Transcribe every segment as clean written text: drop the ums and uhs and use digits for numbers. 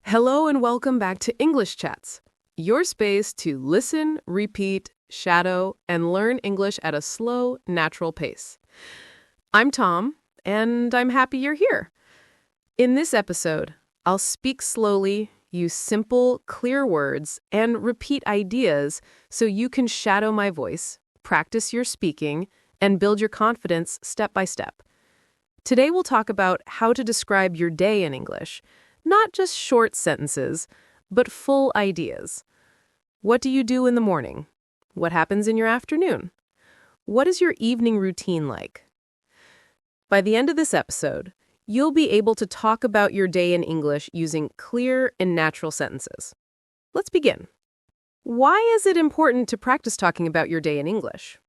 Hello and welcome back to English Chats, your space to listen, repeat, shadow, and learn English at a slow, natural pace. I'm Tom, and I'm happy you're here. In this episode, I'll speak slowly, use simple, clear words, and repeat ideas so you can shadow my voice, practice your speaking, and build your confidence step by step. Today we'll talk about how to describe your day in English. Not just short sentences, but full ideas. What do you do in the morning? What happens in your afternoon? What is your evening routine like? By the end of this episode, you'll be able to talk about your day in English using clear and natural sentences. Let's begin. Why is it important to practice talking about your day in English?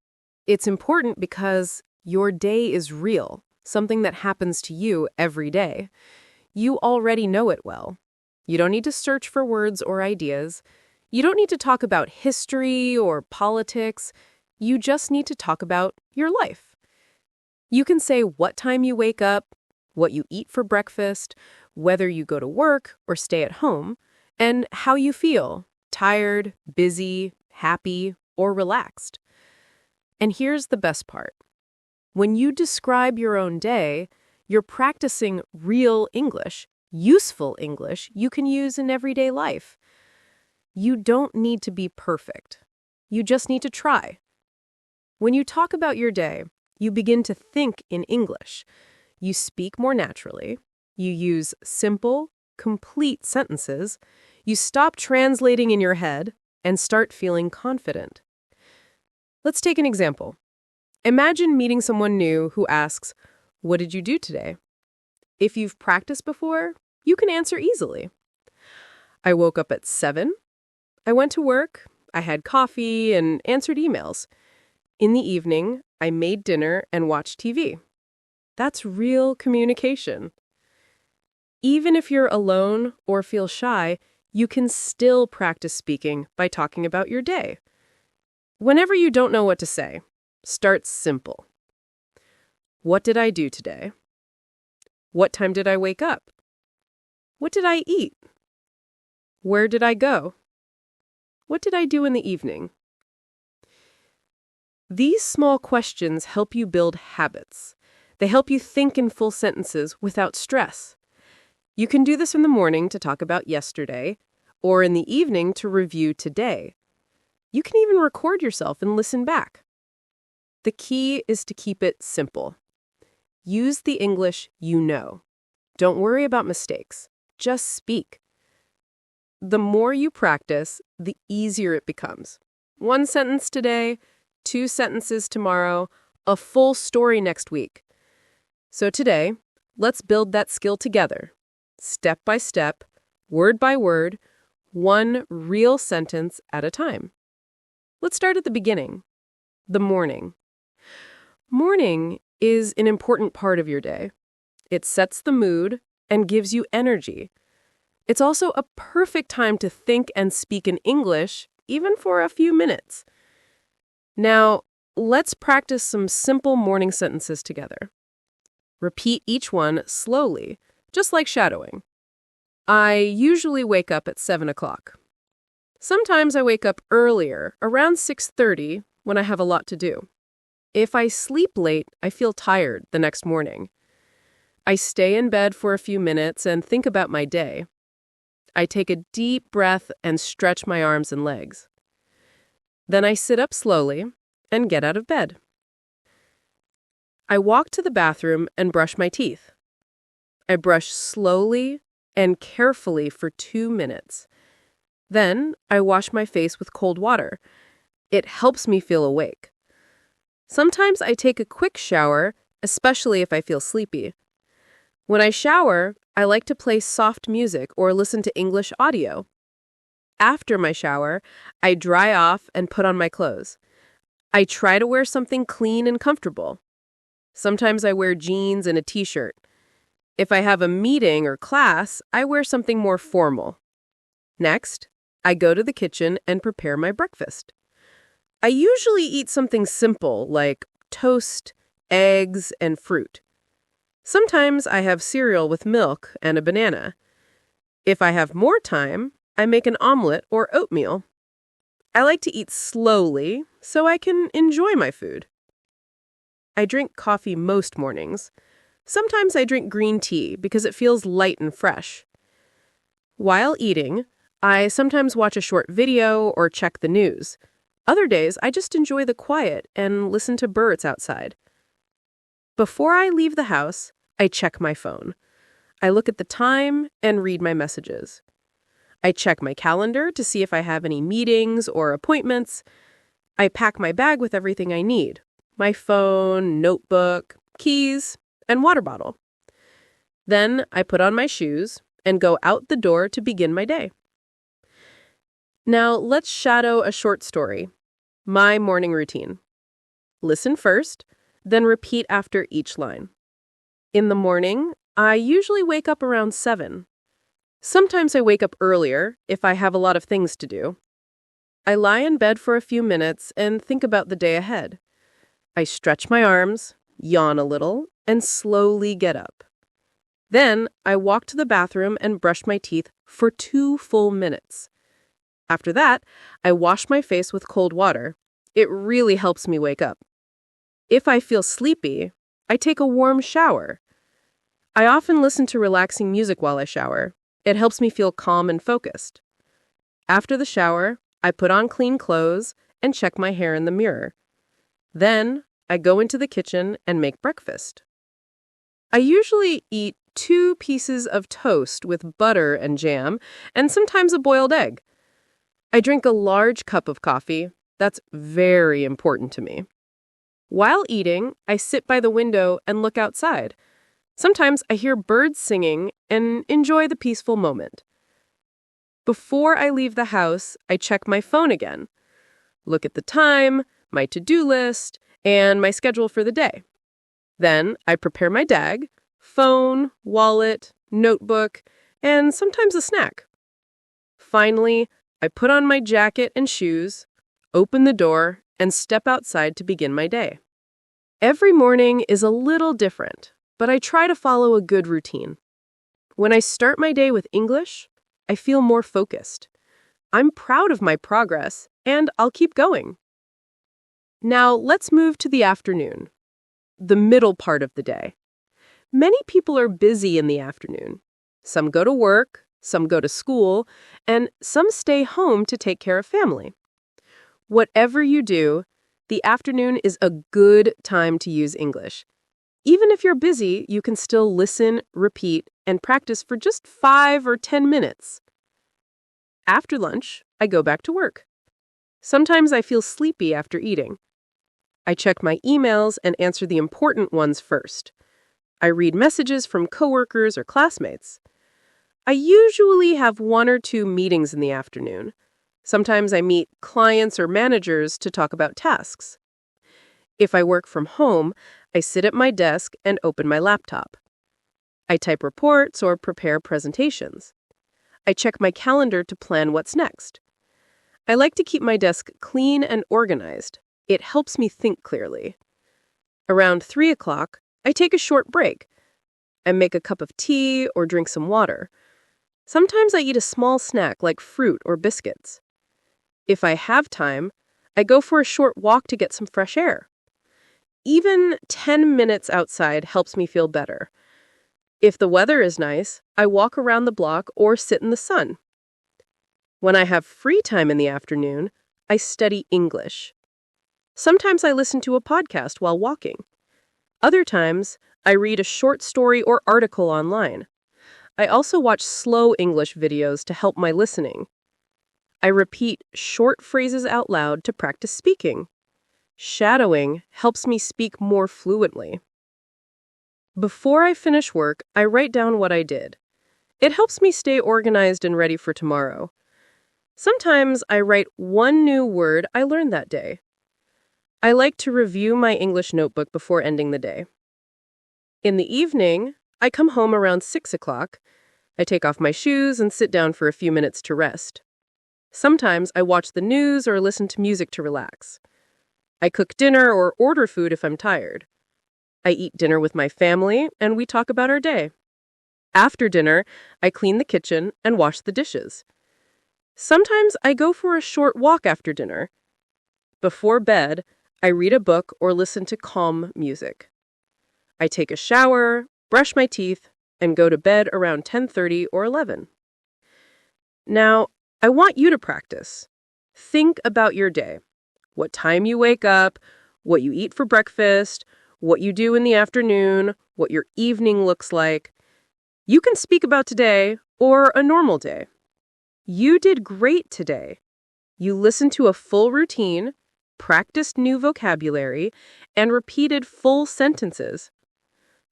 It's important because your day is real, something that happens to you every day. You already know it well. You don't need to search for words or ideas. You don't need to talk about history or politics. You just need to talk about your life. You can say what time you wake up, what you eat for breakfast, whether you go to work or stay at home, and how you feel, tired, busy, happy, or relaxed. And here's the best part. When you describe your own day, you're practicing real English, useful English you can use in everyday life. You don't need to be perfect. You just need to try. When you talk about your day, you begin to think in English. You speak more naturally. You use simple, complete sentences. You stop translating in your head and start feeling confident. Let's take an example. Imagine meeting someone new who asks, "What did you do today?" If you've practiced before, you can answer easily. I woke up at 7. I went to work. I had coffee and answered emails. In the evening, I made dinner and watched TV. That's real communication. Even if you're alone or feel shy, you can still practice speaking by talking about your day. Whenever you don't know what to say, start simple. What did I do today? What time did I wake up? What did I eat? Where did I go? What did I do in the evening? These small questions help you build habits. They help you think in full sentences without stress. You can do this in the morning to talk about yesterday, or in the evening to review today. You can even record yourself and listen back. The key is to keep it simple. Use the English you know. Don't worry about mistakes. Just speak. The more you practice, the easier it becomes. 1 sentence today, 2 sentences tomorrow, a full story next week. So today, let's build that skill together. Step by step, word by word, 1 real sentence at a time. Let's start at the beginning. The morning. Morning is an important part of your day. It sets the mood and gives you energy. It's also a perfect time to think and speak in English, even for a few minutes. Now, let's practice some simple morning sentences together. Repeat each one slowly, just like shadowing. I usually wake up at 7 o'clock. Sometimes I wake up earlier, around 6:30, when I have a lot to do. If I sleep late, I feel tired the next morning. I stay in bed for a few minutes and think about my day. I take a deep breath and stretch my arms and legs. Then I sit up slowly and get out of bed. I walk to the bathroom and brush my teeth. I brush slowly and carefully for 2 minutes. Then I wash my face with cold water. It helps me feel awake. Sometimes I take a quick shower, especially if I feel sleepy. When I shower, I like to play soft music or listen to English audio. After my shower, I dry off and put on my clothes. I try to wear something clean and comfortable. Sometimes I wear jeans and a t-shirt. If I have a meeting or class, I wear something more formal. Next, I go to the kitchen and prepare my breakfast. I usually eat something simple like toast, eggs, and fruit. Sometimes I have cereal with milk and a banana. If I have more time, I make an omelet or oatmeal. I like to eat slowly so I can enjoy my food. I drink coffee most mornings. Sometimes I drink green tea because it feels light and fresh. While eating, I sometimes watch a short video or check the news. Other days, I just enjoy the quiet and listen to birds outside. Before I leave the house, I check my phone. I look at the time and read my messages. I check my calendar to see if I have any meetings or appointments. I pack my bag with everything I need: my phone, notebook, keys, and water bottle. Then I put on my shoes and go out the door to begin my day. Now let's shadow a short story. My morning routine. Listen first, then repeat after each line. In the morning, I usually wake up around 7. Sometimes I wake up earlier if I have a lot of things to do. I lie in bed for a few minutes and think about the day ahead. I stretch my arms, yawn a little, and slowly get up. Then I walk to the bathroom and brush my teeth for 2 full minutes. After that, I wash my face with cold water. It really helps me wake up. If I feel sleepy, I take a warm shower. I often listen to relaxing music while I shower. It helps me feel calm and focused. After the shower, I put on clean clothes and check my hair in the mirror. Then, I go into the kitchen and make breakfast. I usually eat 2 pieces of toast with butter and jam, and sometimes a boiled egg. I drink a large cup of coffee. That's very important to me. While eating, I sit by the window and look outside. Sometimes I hear birds singing and enjoy the peaceful moment. Before I leave the house, I check my phone again. Look at the time, my to-do list, and my schedule for the day. Then I prepare my bag, phone, wallet, notebook, and sometimes a snack. Finally, I put on my jacket and shoes, open the door, and step outside to begin my day. Every morning is a little different, but I try to follow a good routine. When I start my day with English, I feel more focused. I'm proud of my progress, and I'll keep going. Now, let's move to the afternoon, the middle part of the day. Many people are busy in the afternoon. Some go to work, some go to school, and some stay home to take care of family. Whatever you do, the afternoon is a good time to use English. Even if you're busy, you can still listen, repeat, and practice for just 5 or 10 minutes. After lunch, I go back to work. Sometimes I feel sleepy after eating. I check my emails and answer the important ones first. I read messages from coworkers or classmates. I usually have 1 or 2 meetings in the afternoon. Sometimes I meet clients or managers to talk about tasks. If I work from home, I sit at my desk and open my laptop. I type reports or prepare presentations. I check my calendar to plan what's next. I like to keep my desk clean and organized. It helps me think clearly. Around 3 o'clock, I take a short break. I make a cup of tea or drink some water. Sometimes I eat a small snack like fruit or biscuits. If I have time, I go for a short walk to get some fresh air. Even 10 minutes outside helps me feel better. If the weather is nice, I walk around the block or sit in the sun. When I have free time in the afternoon, I study English. Sometimes I listen to a podcast while walking. Other times, I read a short story or article online. I also watch slow English videos to help my listening. I repeat short phrases out loud to practice speaking. Shadowing helps me speak more fluently. Before I finish work, I write down what I did. It helps me stay organized and ready for tomorrow. Sometimes I write 1 new word I learned that day. I like to review my English notebook before ending the day. In the evening, I come home around 6 o'clock. I take off my shoes and sit down for a few minutes to rest. Sometimes I watch the news or listen to music to relax. I cook dinner or order food if I'm tired. I eat dinner with my family, and we talk about our day. After dinner, I clean the kitchen and wash the dishes. Sometimes I go for a short walk after dinner. Before bed, I read a book or listen to calm music. I take a shower, brush my teeth, and go to bed around 10:30 or 11. Now, I want you to practice. Think about your day. What time you wake up, what you eat for breakfast, what you do in the afternoon, what your evening looks like. You can speak about today or a normal day. You did great today. You listened to a full routine, practiced new vocabulary, and repeated full sentences.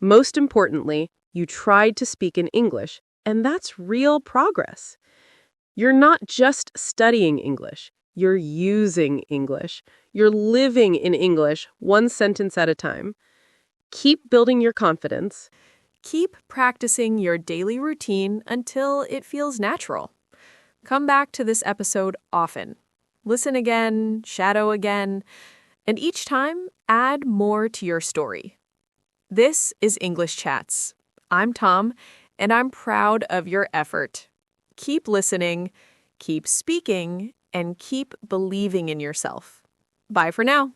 Most importantly, you tried to speak in English, and that's real progress. You're not just studying English, you're using English. You're living in English one sentence at a time. Keep building your confidence. Keep practicing your daily routine until it feels natural. Come back to this episode often. Listen again, shadow again, and each time add more to your story. This is English Chats. I'm Tom, and I'm proud of your effort. Keep listening, keep speaking, and keep believing in yourself. Bye for now.